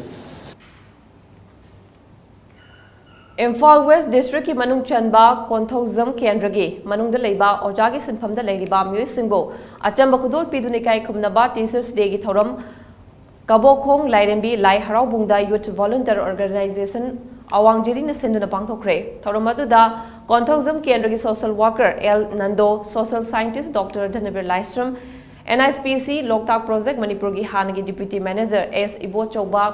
Imphal West District ki manung chanba konthozam kendragi manung da leiba ojagi sinpham da leiriba myoy singbo achamba kudol piduni kai khumnaba Teachers Day gi thoram kabokhong lairembi lai harau bungda youth volunteer organization awangjiri na sinduna pangthokre thoram adu da konthozam kendragi social worker L Nando social scientist Dr Dhanabir Laistram NISPC Loktak Project Manipur gi hanagi deputy manager S Ibo Chauba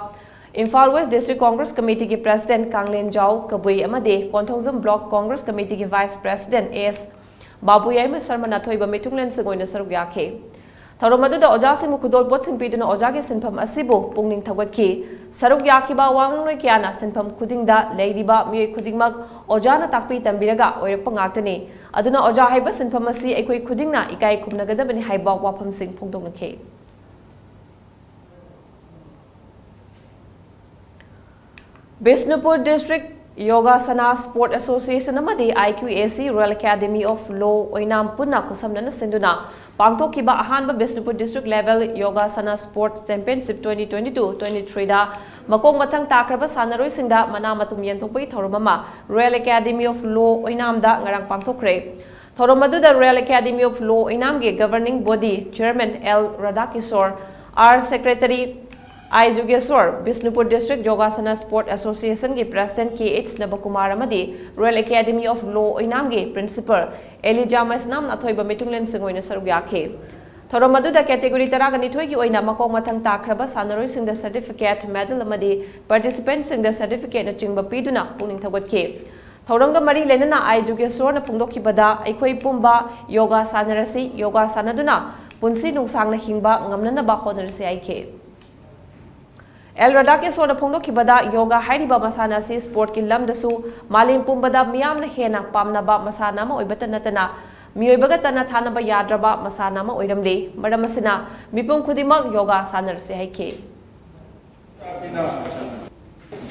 Imphal West District Congress Committee ki President Kanglen Jau Kabui amade Konthozam Block Congress Committee ki Vice President S Babuyai Sarma Nathoiba Mitunglen Sagoina Saruk Yakhe Tharomadu da Ojasi Mukudol Botsing Piduna Ojagi Sinpham Asibu Pungning Thawatki Saruk Yakiba Wangloi Kiana Sinpham Kudingda Leidiba Mui Kudingmak Ojana Takpi Tambiraga Oirpangatani Aduna Oja Haiba Sinpham Asi Ekoi Kudingna Ikai Kumnagadabani Haiba Wapam Sing Pungdonake Bishnupur District Yogasana Sport Association amadi IQAC Royal Academy of Law Oinam Punna Kusamnana Sinduna Pangthokiba Ahanba Bishnupur District Level Yogasana Sport Championship 2022-23 da Makong Matang Takraba Sanaroi Singda Mana Matum Yenthokpai Thoromama Royal Academy of Law Oinam da Ngarang Pangthokre Thoromadu da Royal Academy of Law Oinam ge Governing Body Chairman L Radakishore R Secretary I Jugeswar, Bishnupur District Yogasana Sport Association ki President KH Nabakumar amadi Royal Academy of Law Oinamge Principal Elijah Masnam Nathoiba Mitunglen Singoina Saruk Yakhe. Thoramadu da category taragani thoi ki oina makong mathang takraba sanaroi sing the certificate medal amadi participants sing the certificate na chingba piduna puning thawatke. Thoranga mari lenana I Jugeswar na pungdokhibada aikoi pumba yoga sanarasi yoga sanaduna punsi nungsang na hingba ngamnana ba honarasi aike. El Radakeshwar na phongdokhibada yoga hairiba masana si sport ki lamdasu malim pumbada miyamna hena pamnaba masana ma oibata natana miyoibaga tana thanaba yadraba masana ma oiramle maramasina mipum khudimak yoga sanarse haike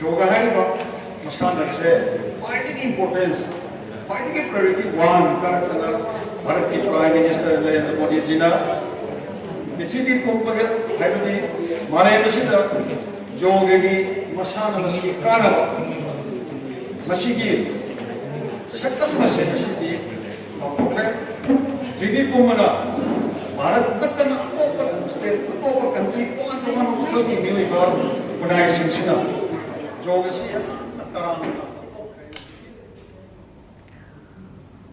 yoga hairiba masana se fighting importance fighting priority one karatana Bharat ki Prime Minister Narendra Modi ji na pithvi pumbaga haibadi malayamsida योगी मसाना मसी कानब मसीगी सक्तम मसे मसीदी अपोले जीवी कुमना भारत कतन अपोप state अपोप country तोन तोन उखल की मिली बार बनाई सिंसिना जोगसी तराम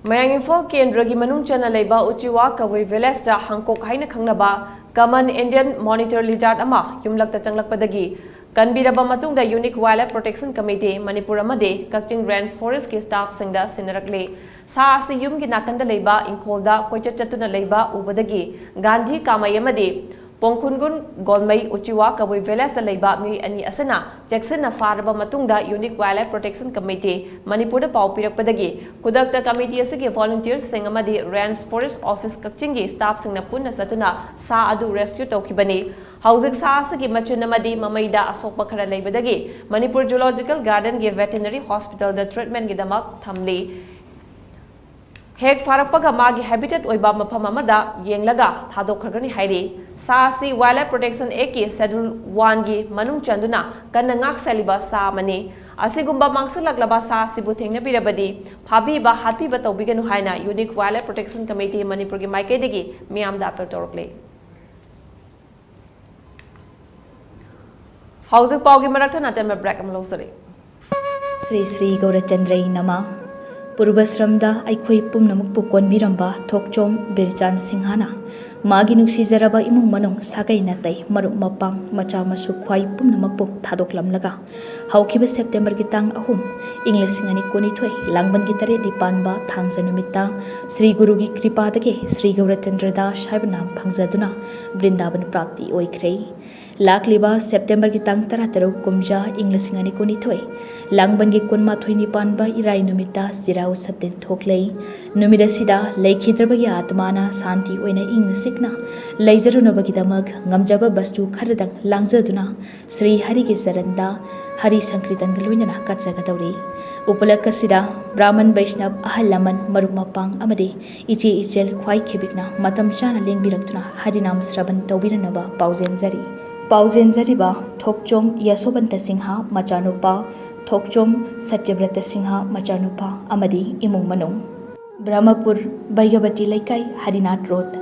Mayang Imphal Kendra gi manung chana leiba Uchiwa Kawai Village da Hangkok haina khangnaba Common Indian Monitor Lizard ama yumlakta changlakpadagi Kanbiraba matungda Unique Wildlife Protection Committee Manipur amade Kakching Range Forest ki staff singda sinarakle sa asi yum gi nakanda leiba Inkholda koichat chatuna leiba ubadagi Gandhi Kamai amade Pongkhungun Golmai Uchiwa Kawai Village da leiba mi ani asana Jackson na faraba matungda Unique Wildlife Protection Committee Manipur da pau pirakpadagi Kudakta committee asigi volunteers sing amade Range Forest Office Kakching gi staff singna punna satuna sa adu rescue tawkibani Hauzik sa asigi machun amadi mamaida asokpa khara leibadagi Manipur Zoological Garden gi veterinary hospital da treatment gi damak thamli Hek farakpaga magi habitat oiba mafam amada yenglaga thadokhragani hairi Saasi Wildlife Protection Act ki Schedule 1 gi manung chanduna kanna ngak saliba sa mani asigumba mangsilaklaba sa sibu thengna birabadi phabi ba hatpi ba tawbiganu haina Unique Wildlife Protection Committee Manipur gi maikaidagi miyamda appeal torokle Hauzik pau gi maratha natam break am losari Sri Sri Gaurachandrai Nama Purubasramda Aikoi Pumnamukpu Konbiramba Thokchom Birchan Singhana Magi Nuksizaraba Imung Manong Sagai Natai Maruk Mapang Macha Masu Khwai Pumnamakpu Thadoklamlaga Haukiba September Gitang Ahum English Ngani Konithoi Langban Gitare Dipanba Thangsa Numita Sri Guru Gi Kripadage Sri Gaurachandra Das Haibanam Phangzaduna Brindaban Prapti Oikrei Lakliba September Gitang Tarataro Kumja English Ngani Konithoi Langban Gi Kunma Thoi Nipanba Irai Numita Zirau Sabden Thoklei Numida Sida Laikhidrabagi Atmana Santi Oina Ingsikna Laizarunabagidamag Ngamjaba Bastu Kharadang Langzaduna Sri Hari Ki Saranda Hari Sankritan Galuinana Katsagadori Upalakasida Brahman Vaishnav Ahalaman Marumapang Amade Ichi Ichel Khwai Khibikna Matam Chana Lengbirakuna Harinam Sraban Taubiranaba Pauzenzari Pauzenzariba Thokchom Yasobanta Singha Machanupa Thokchom Satyabrata Singha Machanupa Amadi Imung Manung Brahmapur Baigabati Laikai Harinat Road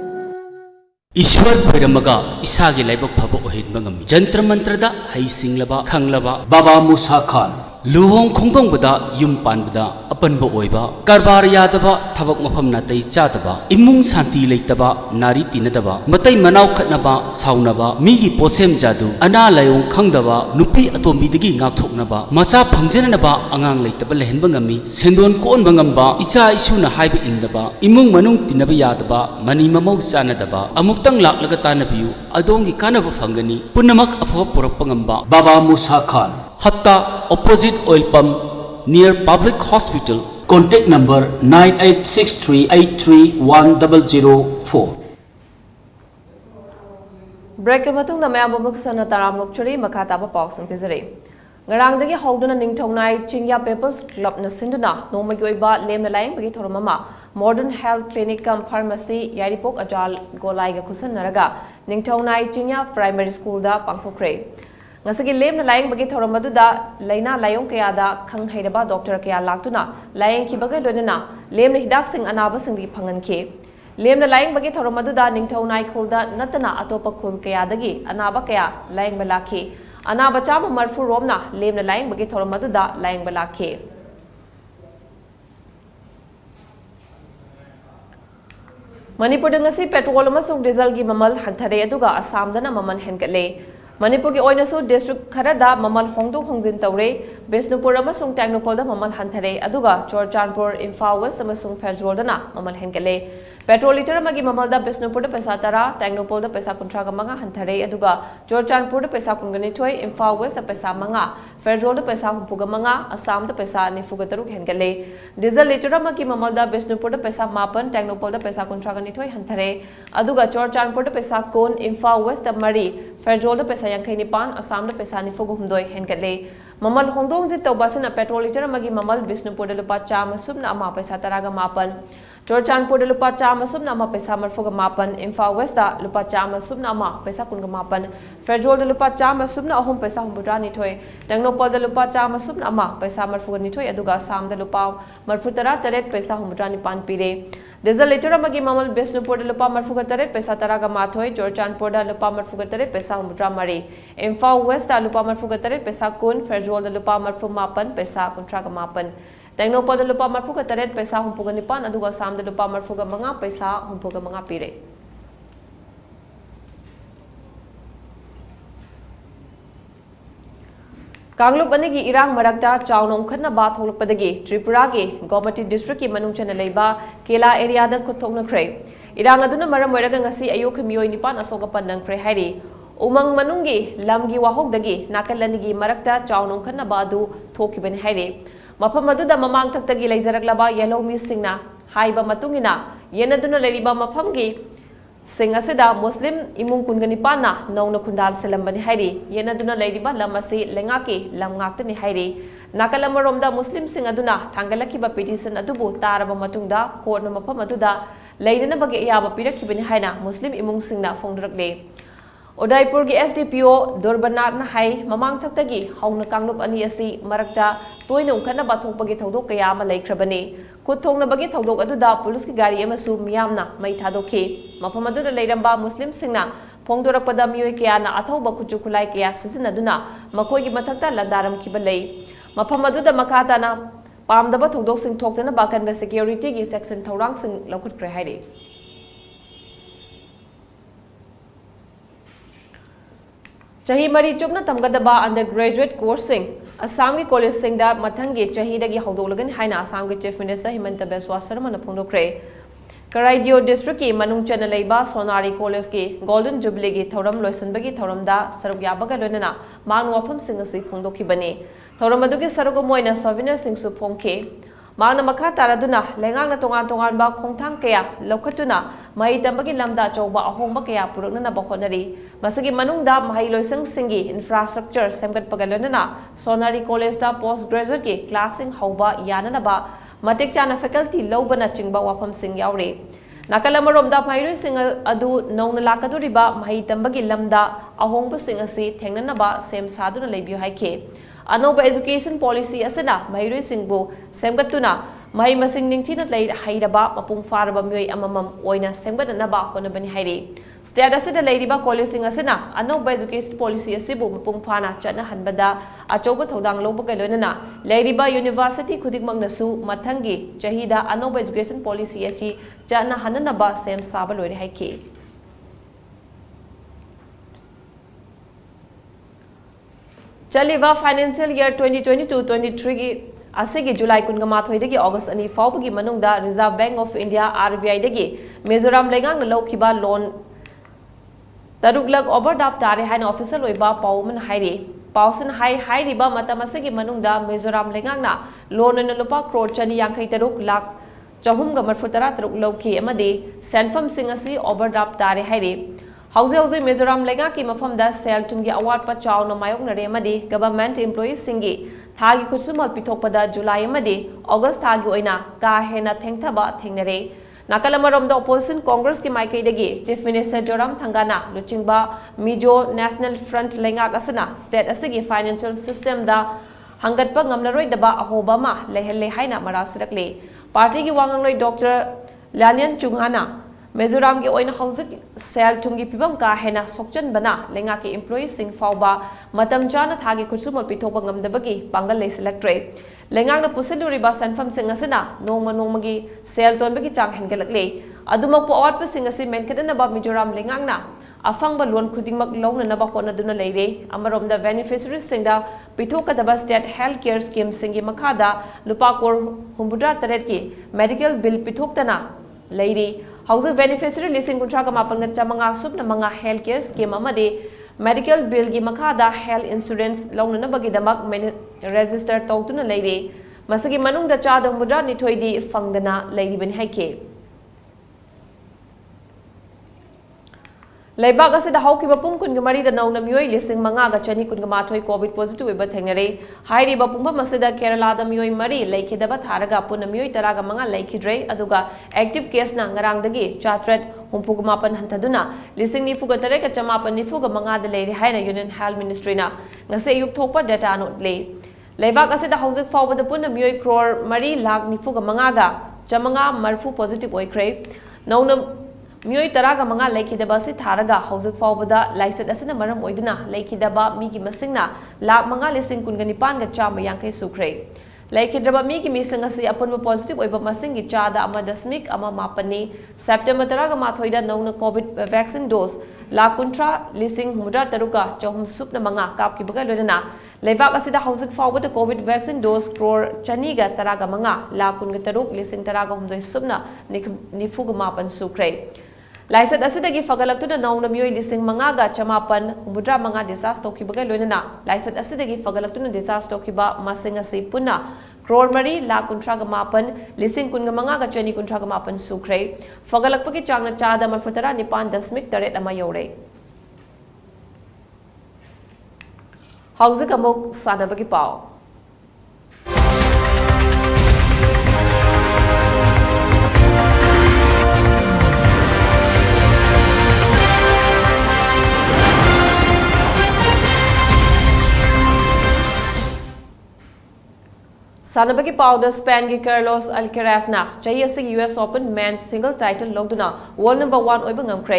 ईश्वर भैरमगा इसागे लाइबक फबो ओहिनबंगम जंत्र मंत्रदा हई सिंगलबा खंगलबा बाबा मूसा Khan लुहोंग खोंगदोंबदा yum पानबदा अपनबो ओइबा कारबार यादबा थबक मफम नातै चादबा इमुंग शांति लेतबा नारी तिनदबा मतै मनाव खतनबा साउनबा मीगी पोसेम जादू अना लायों खंगदबा नुपी अतोमीदगी गाथोकनबा मचा फंगजननबा अंगांग लेतबा लेहनबंगमी सेंदोन कोनबंगमबा इचा इशुना HYBE इंदबा इमुंग मनुंग तिनबा यादबा money ममौ चानदबा अमुक्तंग लाक्लगा तानबियु अदोंगी कानबा फंगनी पुनमक अफवा पुरपंगमबा बाबा मूसा Khan Hatta opposite oil pump near public hospital. Contact number 9863831004. Break matung na mayam bumuk sana taram lokchuri makata ba pausang pizare. Ngarang dagi hawduna ningthongnai Chingya People's Club na sinduna noma gi oiba lem na laing bagi thoromama Modern Health Clinic cum Pharmacy Yaripok Ajal Golai ga khusan naraga ningthongnai Chingya Primary School da pangthokre. Ngasagi lem na laing bagi thoramadu da laina layong kaya da khang hairaba doctor kaya laktuna laying kibaga lodena lem na hidak sing anaba sing di phangan ke lem na laing bagi thoramadu da ningthau nai khulda natana atopa khul kaya dagi anaba kaya laying balakhe anaba chama marfu romna lem na laing bagi thoramadu da laying balakhe Manipur ngasi petrol amasung diesel gi mamal hanthare aduga Assam dana maman henkale Manipur ki oinasu district kharada mamal hongdu hongjin tawre Bisnupur amasung Tengnoupal da mamal hanthare aduga Chorchanpur Imphal West amasung Ferjol dana mamal henkale petrol liter amagi mamal da Bisnupur da paisa tara Tengnoupal da paisa kuntra ga manga hanthare aduga Chorchanpur da paisa kungani thoi Imphal West da paisa manga Ferjol da paisa humpuga manga Assam da paisa nifuga taruk henkale diesel liter amagi mamal da Bisnupur da paisa mapan Tengnoupal da paisa kuntra ga ni thoi hanthare aduga Chorchanpur da paisa kon Imphal West da mari Ferjol da paisa Yankei Nipan, Assam da paisa nifuga humdoi henkale mamal hongdong jit tawbasina petrol liter amagi mamal Bisnupur da lupa chama subna ama paisa taraga mapan Chorchanpur da lupa chama subna ama paisa marfuga mapan Imphal West da lupa chama subna ama paisa kunga mapan Ferjol da lupa chama subna ahum paisa humbudra ni thoi Tengnoupal da lupa chama subna ama paisa marfuga ni thoi aduga Assam da lupa marfutara taret paisa humbudra ni pan pire diesel liter amagi mamal Bisnupur da lupa marfuga taret paisa taraga mathoi Chorchanpur da lupa marfuga taret paisa humbudra mari Imphal West da lupa marfuga taret paisa kun Ferjol da lupa marfu mapan paisa kuntraga mapan Tengnoupal da lupa marfuga taret paisa humpuga nipan aduga Assam da lupa marfuga manga paisa humpuga manga pire Kanglup anigi irang marakta chawnong khanna ba tholakpadagi Tripura gi Gomati district ki manungchana leiba Kela area da kuthokna khre irang aduna maram oiraga ngasi ayok mioi nipan asoga pannang khre hairi umang manungi lamgi wahogdagi nakalanigi marakta chawnong khanna ba du thokibani hairi mafam aduda mamang thaktagi leizaraklaba yellow mi singna haiba matungina yenaduna leriba mafamgi Sing asida Muslim imung kungani pana nauna kundal selambani hairi yenaduna leiriba lamasi lengaki lamngakta ni hairi nakalamoromda Muslim sing aduna thangalakiba petition adubu taraba matungda court na mafam aduda leirana bagi yaba pirakibani haina Muslim imung singna fongdrakle Udaipur gi SDPO Durbanat na hai mamang thaktagi haungna Kanglup ani asi marakta toina ungkana bathokpagi thodok kaya ama leikrabani kuthongna bagi thodok aduda police ki gari amasu miyamna mai thadokhi mafam aduda leiramba Muslim singna phongdorakpada miyoi kaya na athauba kuchu khulai kaya sisinaduna makoi gi mathakta landaram khiba lei mafam aduda makha tana pamdaba thongdoksing thoktana bakanba security gi section thorangsing laukhutkhre hairi chahi mari chupna tamgadaba undergraduate coursing Assam ki college singda mathangi chahi dagi hawdolagan haina Assam ki chief minister Himanta Biswa Sarma na phongdokre Karaidio district ki manung chana leiba Sonari college ki golden jubilee gi thoram loisanbagi thoramda saruk yabaga loinana mangnu wafam sing asi phongdokhibani thoram adugi sarugo moina souvenir sing su phongke mangna makha taraduna lengang na tongan ba khongthang kaya lokhatuna mai tambagi lamda chawba ahongba kaya purakna na bahonari masagi manungda mahai loisang singi infrastructure semgat pagalonana Sonari college da postgraduate ki classing hauba yanana ba matik chana faculty lobana chingba wafam sing yaure nakalamaromda mahiru sing adu nongna lakaduriba mahai tambagi lamda ahongba sing asi thengnana ba sem saduna lebiyo haike Anoba education policy asana mahiru singbu semgatuna mahi masing ningchina lei hairaba mapung faraba myoi amamam oina semgatnaba honabani hairi state asida leiriba college sing asana anoba education policy asibu mapung phana chana hanbada achoba thodang loba loinana leiriba university khudikmangnasu mathangi chahida anoba education policy achi chana hananaba sem saba loire haike Chaliva financial year 2022-23 ki asigi July kunga dagi August ani faubagi manungda Reserve Bank of India RBI dagi Mizoram lengang laukiba loan taruglag overdraft tare haina official oiba pauman hairi pausin hai riba matamasigi manungda Mizoram lengang na loan na lupa crore chani yankai taruk lak chahum ga marfutara taruk lauki amadi senfam singasi overdraft tare hairi Hauze Mizoram lenga ki mafamda sel tumgi award pa chawna mayok nare amadi government employees singi thagi kusumal pithokpada July amadi August thagi oina ka hena thengthaba thengnare nakalamaromda opposition Congress ki maikai dagi Chief Minister Joram Thangana luchingba Mizo National Front lenga asana state asigi financial system da hangatpa ngamlaroi daba ahobama lehelle haina marasirakle party ki wangangloi Dr. Lanian Chungana Mizoram ki oina hauzik sel tumgi pibam ka hena sokchan bana lenga ki employees sing fauba matam chana thagi khusumol pithopa ngamdabagi pangal leiselektre lenga na pusiluriba sanfam sing asina nongmagi sel tonbagi chang hengalakle adumak po awat pa sing asi menkadana ba Mizoram lenga na afangba loan khudingmak longna na ba hona duna leire amarom da beneficiaries singda pitokadaba state health care scheme singi makhada lupa kor humbudra taret ki medical bill pitoktana leire Housing beneficiary lising kuntraga mapang na chamanga sub na mga healthcare scheme amade medical bill gi makada health insurance long na bagi damak register tawtuna leire masagi manung da chada mudra ni thoidi fangdana leiri bani haike Leibag asida haukiba pung kunga mari da nauna miyoi lising mga ga chani kunga mathoi COVID positive iba thengnare hairi ba pungba masida Kerala da miyoi mari laikhidaba tharaga puna miyoi taraga mga laikhidre aduga active case na ngarang dagi chatret humpuga mapan hantaduna lising nifuga tareka chamapan nifuga mga da leiri haina Union Health Ministry na ngase yuk thokpa data not le Leibag asida hauzik fawba da puna miyoi crore mari lag nifuga mga ga chamanga marfu positive oikre nauna Miyoi taraga mga laikidaba si tharaga hauzik fawbada laiset asina maram oiduna laikidaba migi masingna lak mga lising kunganipan ga chama yangkay sukre. Laikidaba migi mising asi apunma positive oiba masingi chada ama dasmik ama mapani September taraga mathoida nauna COVID vaccine dose lak kuntra lising humudar taruka chahum supna mga kapki baga lodana Leibag asida hauzik fawbada COVID vaccine dose crore chaniga taraga mga lak kunga taruk lising taraga humdoi supna nifuga mapan sukre. Laisat asidagi fagalaktuna nauna miyoi lising mga ga chamapan humudra mga disaster kibaga loinana laisat asidagi fagalaktuna disaster kiba masinga si puna crore mari la kuntraga mapan lising kunga mga ga chani kuntraga mapan sukre fagalakpagi changna chada marfutara nipan dasmik taret ama yore hauzik amok sanabagi pao Sanabagi powder Spain ki Carlos Alcaraz na chahi asig US Open men's single title logduna world number 1 oiba ngamkre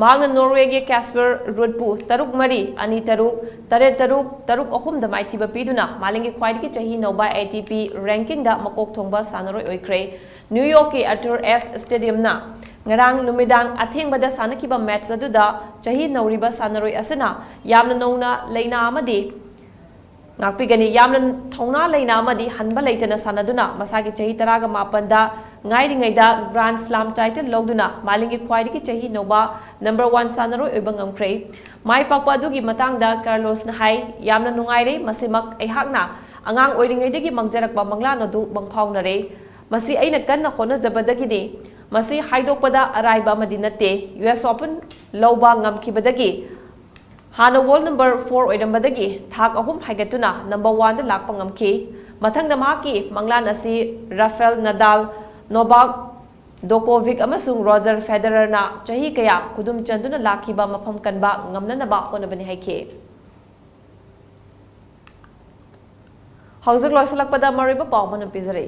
ꯃꯍꯥꯛꯅ ꯅꯣꯔꯋꯦꯒꯤ ꯀꯦꯁꯄꯔ ꯔꯨꯠꯄꯨ 3-3, 7-3, 8-3, 3-3ꯗ ꯃꯥꯏꯊꯤꯕ ꯄꯤꯗꯨꯅ ꯃꯥꯂꯦꯝꯒꯤ ꯈ꯭ꯋꯥꯏꯗꯒꯤ ꯆꯍꯤ ꯅꯧꯕ ATP ꯔꯦꯡꯀꯤꯡꯗ ꯃꯀꯣꯛ ꯊꯣꯡꯕ ꯁꯥꯟꯅꯔꯣꯏ ꯑꯣꯏꯈ꯭ꯔꯦ꯫ न्यू यॉर्क की Arthur Ashe stadium ngarang numidang athengbada sanakiba match aduda chahi nauriba sanaroi asena yamna nongna leina amadi ngakpigani yamna thongna leina amadi hanba leitana sanaduna masagi chahi 18 da ngairingaida grand slam title loduna malingi khwaidiki chahi noba number 1 sanaroi oiba ngamkre mai pakpa adugi matangda Carlos na hai yamna nungaire masimak aihakna angang oiringaidagi mangjarakba mangla nadu bangphaunare masi aina kanna khona zabadagini masi haidokpada araiba amadi natte US Open lawba ngamkhibadagi hana world number 4 oidambadagi thak ahum haigatuna number 1 da lakpa ngamki mathangda maki manglan asi Rafael Nadal Novak Djokovic amasung Roger Federer na chahi kaya kudum chanduna lakhiba mafam kanba ngamnana ba honabani haike hawzak loisalakpada mariba pawman pizare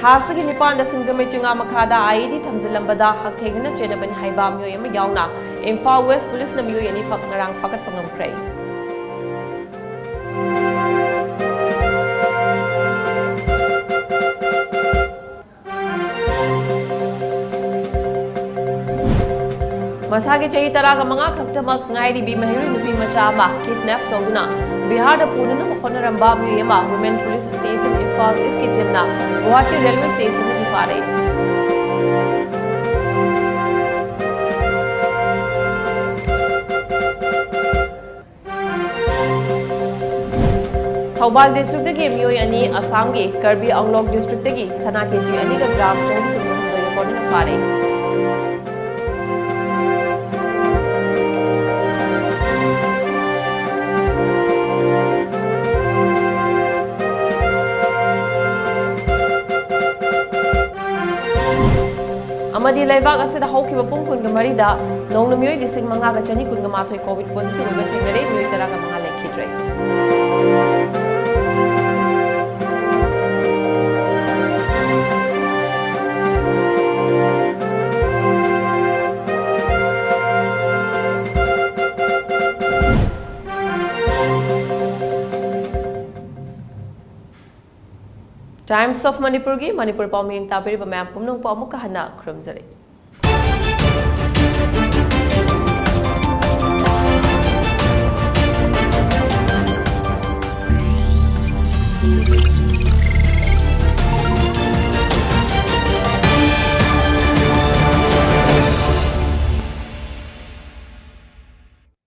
थासगी निपान सिंगजमै चिंगा मखादा ID थमजिलंबदा हकथेगना चेनबन हाइबा म्योय अमा यावना इम्फाल वेस्ट पुलिस ना म्योय अनि फक ngarang fakat pangamkhrai मसागे चाही तरागा मंगा खक्तमक ngairi bi mahiri nupi macha ama kidnap toguna Bihar पूर्ण होनरंबा म्यूयमा वुमेन पुलिस स्टेशन इम्फाल इसकी जिमना गुवाहाटी रेलवे स्टेशन की फारे थौबाल डिस्ट्रिक्ट की म्यूय अनि असम की कर्बी अंगलोक डिस्ट्रिक्ट की सना के जी अनि ग्राम चौन रिकॉर्ड फारे amadi leibak asida haukiba pung kun gamari da nong namyoi dising manga ga chani kun gamathoi covid positive oiba thengare myoi tara ga manga lekhidre Times of Manipur gi Manipur pawming tabiri ba mayam pumnong pa amuka hana khurumjare